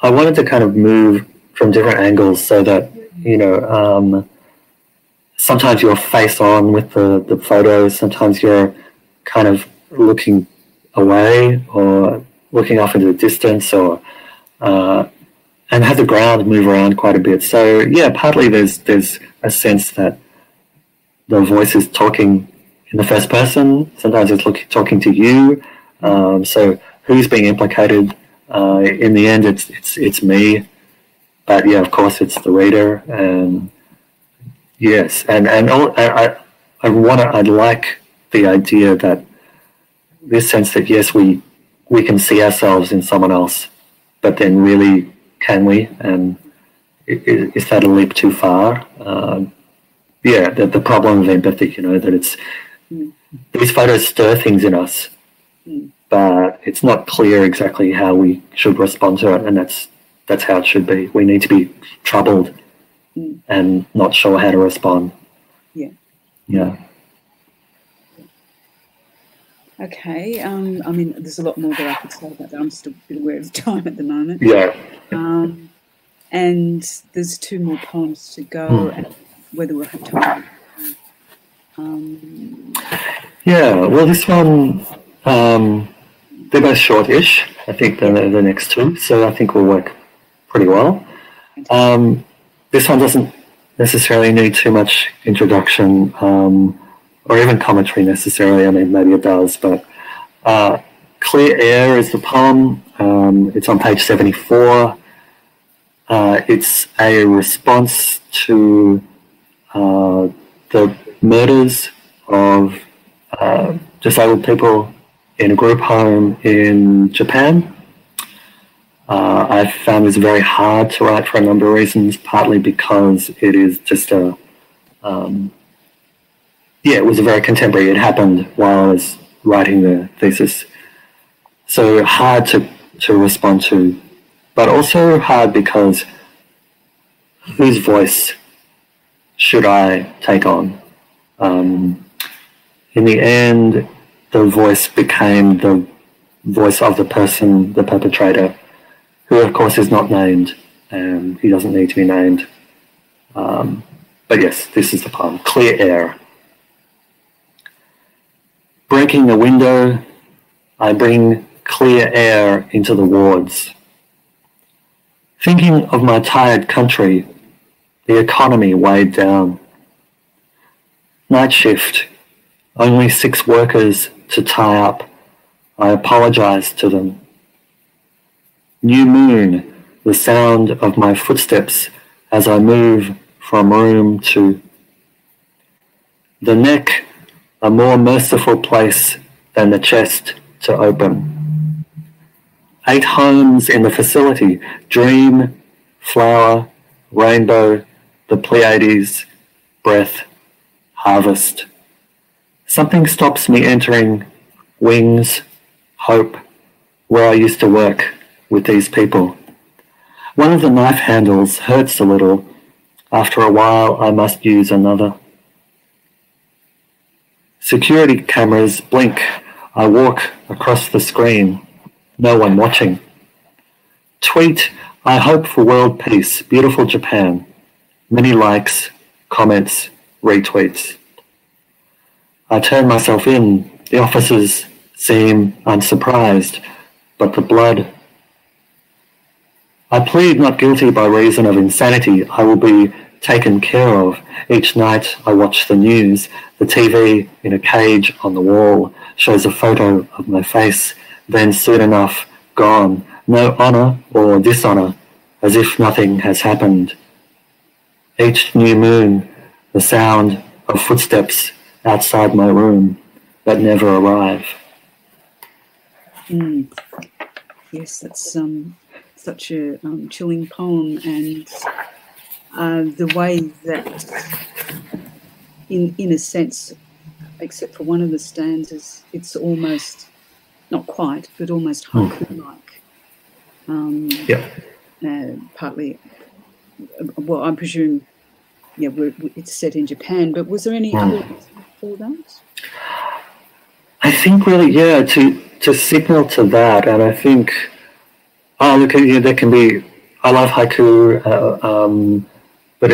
I wanted to kind of move from different angles so that, sometimes you're face on with the photos, sometimes you're kind of looking away or looking off into the distance, or and have the ground move around quite a bit. So yeah, partly there's a sense that the voice is talking in the first person, sometimes it's talking to you. So who's being implicated? In the end, it's me, but yeah, of course, it's the reader. And yes, and I like the idea that this sense that yes, we can see ourselves in someone else, but then really, can we? And is that a leap too far? Yeah, the problem of empathy, that it's these photos stir things in us, but it's not clear exactly how we should respond to it, and that's how it should be. We need to be troubled and not sure how to respond. Yeah. Okay. I mean, there's a lot more that I could say about that. I'm just a bit aware of time at the moment. Yeah. And there's two more poems to go, and whether we'll have time. Yeah. Well, this one, they're both short-ish. I think the next two, so I think will work pretty well. This one doesn't necessarily need too much introduction or even commentary necessarily. I mean, maybe it does, but Clear Air is the poem. It's on page 74. It's a response to the murders of disabled people in a group home in Japan. I found this very hard to write for a number of reasons, partly because it is just it was a very contemporary. It happened while I was writing the thesis. So hard to respond to, but also hard because whose voice should I take on? In the end, the voice became the voice of the person, the perpetrator, who of course is not named, and he doesn't need to be named. But yes, this is the poem, Clear Air. Breaking the window, I bring clear air into the wards. Thinking of my tired country, the economy weighed down. Night shift, only 6 workers to tie up. I apologize to them. New moon, the sound of my footsteps as I move from room to. The neck, a more merciful place than the chest to open. 8 homes in the facility, dream, flower, rainbow, the Pleiades, breath, harvest. Something stops me entering wings, hope, where I used to work with these people. One of the knife handles hurts a little. After a while, I must use another. Security cameras blink. I walk across the screen. No one watching. Tweet, I hope for world peace. Beautiful Japan. Many likes, comments, retweets. I turn myself in. The officers seem unsurprised, but the blood. I plead not guilty by reason of insanity. I will be taken care of. Each night I watch the news. The TV in a cage on the wall shows a photo of my face. Then soon enough, gone. No honour or dishonour, as if nothing has happened. Each new moon, the sound of footsteps outside my room that never arrive. Yes, that's such a chilling poem, and the way that, in a sense, except for one of the stanzas, it's almost, not quite, but almost haiku-like. Partly, well, I presume, it's set in Japan, but was there any other reason for that? I think really, to signal to that, and I think, there can be, I love haiku, but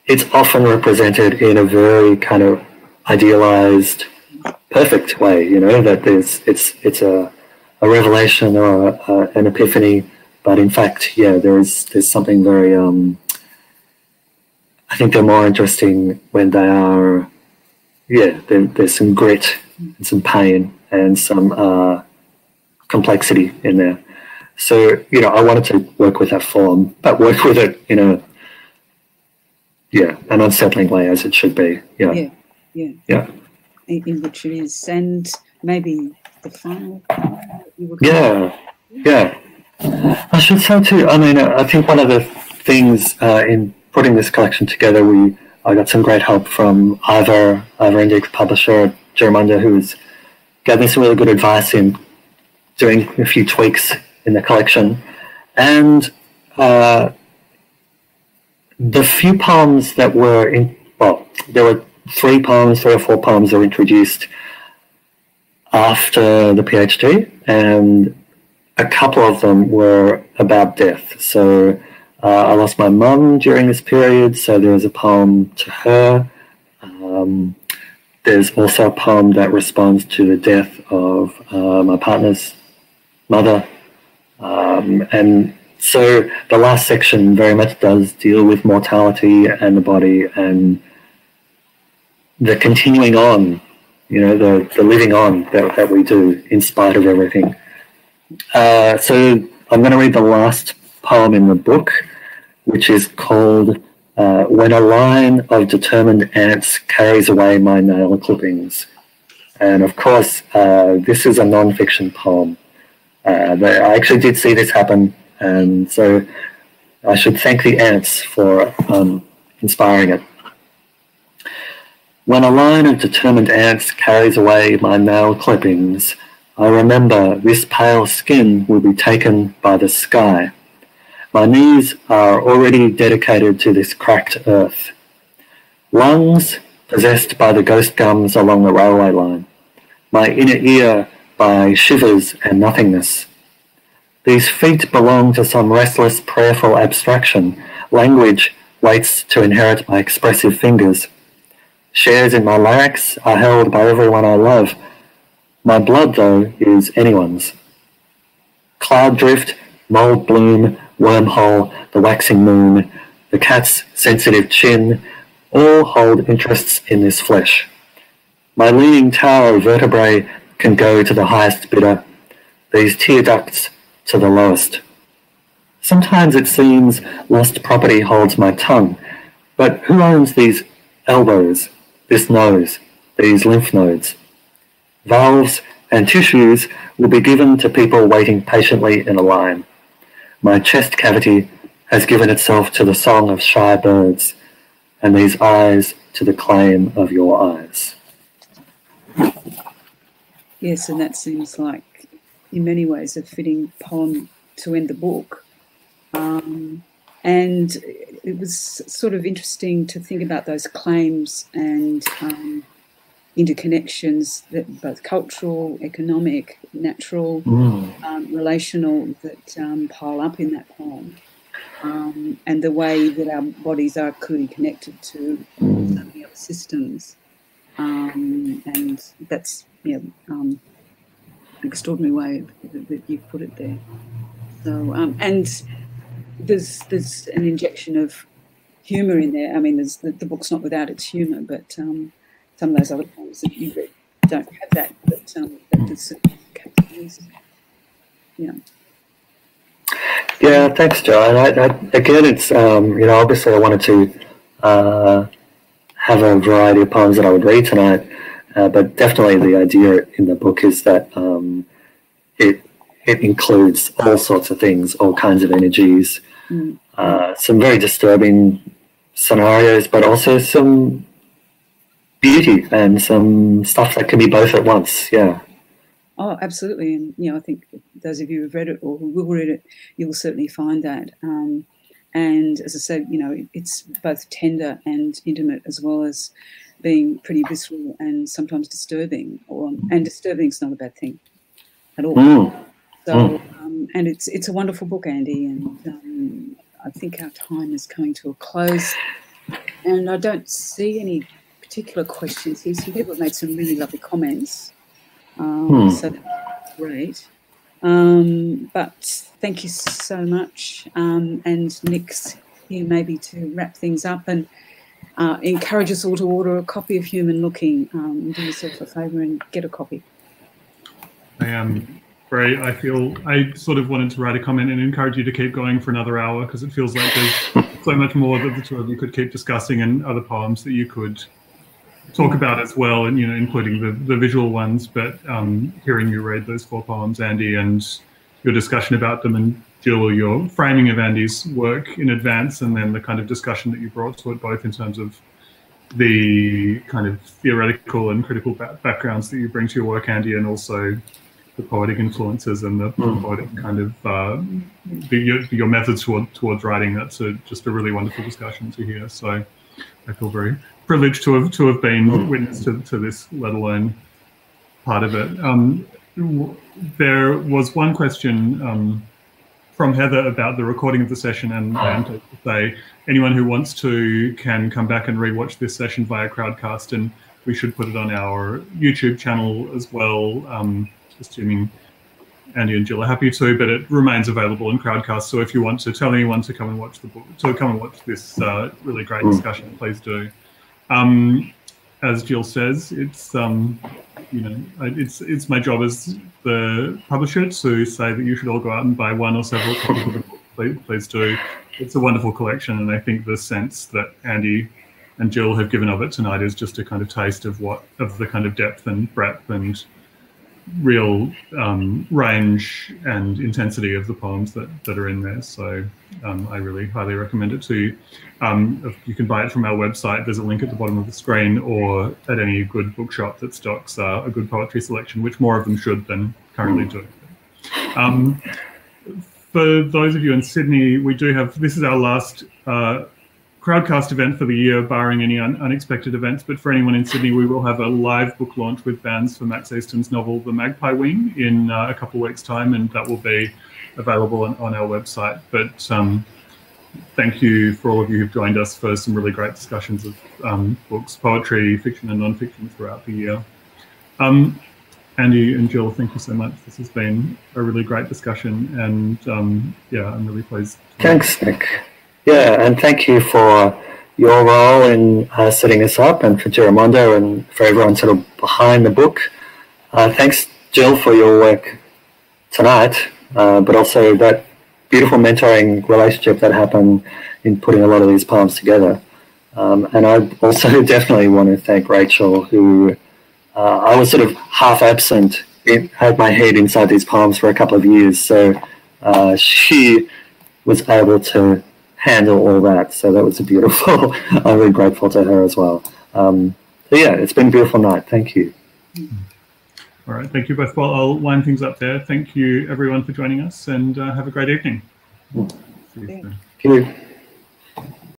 it's often represented in a very kind of idealized, perfect way, that it's a revelation or an epiphany, but in fact, there's something very, I think they're more interesting when they are, there's some grit and some pain and some complexity in there. So, I wanted to work with that form, but work with it in an unsettling way, as it should be. In which it is, and maybe the final. I should say too. I mean, I think one of the things in putting this collection together, I got some great help from Ivor Indig's publisher at Giramondo, who's gave me some really good advice in doing a few tweaks in the collection, and the few poems that were there were 3 or 4 poems that were introduced after the PhD, and a couple of them were about death. So I lost my mum during this period, so there was a poem to her. There's also a poem that responds to the death of my partner's mother. And so the last section very much does deal with mortality and the body and the continuing on you know, the living on that we do in spite of everything. So I'm going to read the last poem in the book, which is called When a Line of Determined Ants Carries Away My Nail Clippings. And of course, this is a non-fiction poem. I actually did see this happen, and so I should thank the ants for inspiring it. When a line of determined ants carries away my nail clippings, I remember this pale skin will be taken by the sky. My knees are already dedicated to this cracked earth. Lungs possessed by the ghost gums along the railway line. My inner ear by shivers and nothingness. These feet belong to some restless, prayerful abstraction. Language waits to inherit my expressive fingers. Shares in my larynx are held by everyone I love. My blood, though, is anyone's. Cloud drift, mould bloom, wormhole, the waxing moon, the cat's sensitive chin, all hold interests in this flesh. My leaning tower of vertebrae can go to the highest bidder, these tear ducts to the lowest. Sometimes it seems lost property holds my tongue, but who owns these elbows, this nose, these lymph nodes? Valves and tissues will be given to people waiting patiently in a line. My chest cavity has given itself to the song of shy birds, and these eyes to the claim of your eyes. Yes, and that seems like, in many ways, a fitting poem to end the book. And it was sort of interesting to think about those claims and interconnections, that both cultural, economic, natural, relational, that pile up in that poem, and the way that our bodies are clearly connected to so many other systems, and that's an extraordinary way that you've put it there. So and there's an injection of humour in there. I mean, the book's not without its humour, but some of those other poems that you read don't have that, but that does capitalize. Yeah. Yeah, thanks, Joe. And again, it's obviously I wanted to have a variety of poems that I would read tonight, but definitely the idea in the book is that it includes all sorts of things, all kinds of energies, some very disturbing scenarios, but also some beauty and some stuff that can be both at once. Yeah. Oh, absolutely. And, I think those of you who've read it or who will read it, you will certainly find that. And as I said, it's both tender and intimate, as well as being pretty visceral and sometimes disturbing. And disturbing is not a bad thing at all. So, and it's a wonderful book, Andy, and I think our time is coming to a close. And I don't see any particular questions here. Some people have made some really lovely comments. So that's great. But thank you so much. And Nick's here maybe to wrap things up and encourage us all to order a copy of Human Looking. Do yourself a favour and get a copy. I am great. I sort of wanted to write a comment and encourage you to keep going for another hour, because it feels like there's so much more that the two of you could keep discussing, and other poems that you could talk about as well, and including the visual ones. But hearing you read those 4 poems, Andy, and your discussion about them, and Jill, your framing of Andy's work in advance, and then the kind of discussion that you brought to it, both in terms of the kind of theoretical and critical backgrounds that you bring to your work, Andy, and also the poetic influences and the poetic kind of your methods towards writing. That's just a really wonderful discussion to hear. So I feel very privileged to have been witness to this, let alone part of it. There was one question from Heather about the recording of the session, and to say anyone who wants to can come back and rewatch this session via Crowdcast, and we should put it on our YouTube channel as well, assuming Andy and Jill are happy to, but it remains available in Crowdcast. So if you want to tell anyone to come and watch the book, to come and watch this really great discussion, please do. as Jill says, it's you know, it's my job as the publisher to say that you should all go out and buy one or several copies of the book. Please do. It's a wonderful collection, and I think the sense that Andy and Jill have given of it tonight is just a kind of taste of the kind of depth and breadth and real range and intensity of the poems that are in there. So I really highly recommend it to you. You can buy it from our website. There's a link at the bottom of the screen, or at any good bookshop that stocks a good poetry selection, which more of them should than currently do. For those of you in Sydney, we do have, this is our last Crowdcast event for the year, barring any unexpected events. But for anyone in Sydney, we will have a live book launch with bands for Max Easton's novel, The Magpie Wing, in a couple of weeks' time, and that will be available on our website. But thank you for all of you who've joined us for some really great discussions of books, poetry, fiction and non-fiction throughout the year. Andy and Jill, thank you so much. This has been a really great discussion, and yeah, I'm really pleased. Thanks, Nick. Yeah, and thank you for your role in setting this up, and for Giramondo, and for everyone sort of behind the book. Thanks, Jill, for your work tonight, but also that beautiful mentoring relationship that happened in putting a lot of these poems together. And I also definitely want to thank Rachel, who I was sort of half absent, had my head inside these poems for a couple of years, so she was able to handle all that, so that was a beautiful. I'm really grateful to her as well. So yeah, it's been a beautiful night. Thank you. All right, thank you both. Well, I'll wind things up there. Thank you everyone for joining us, and have a great evening. Thank you.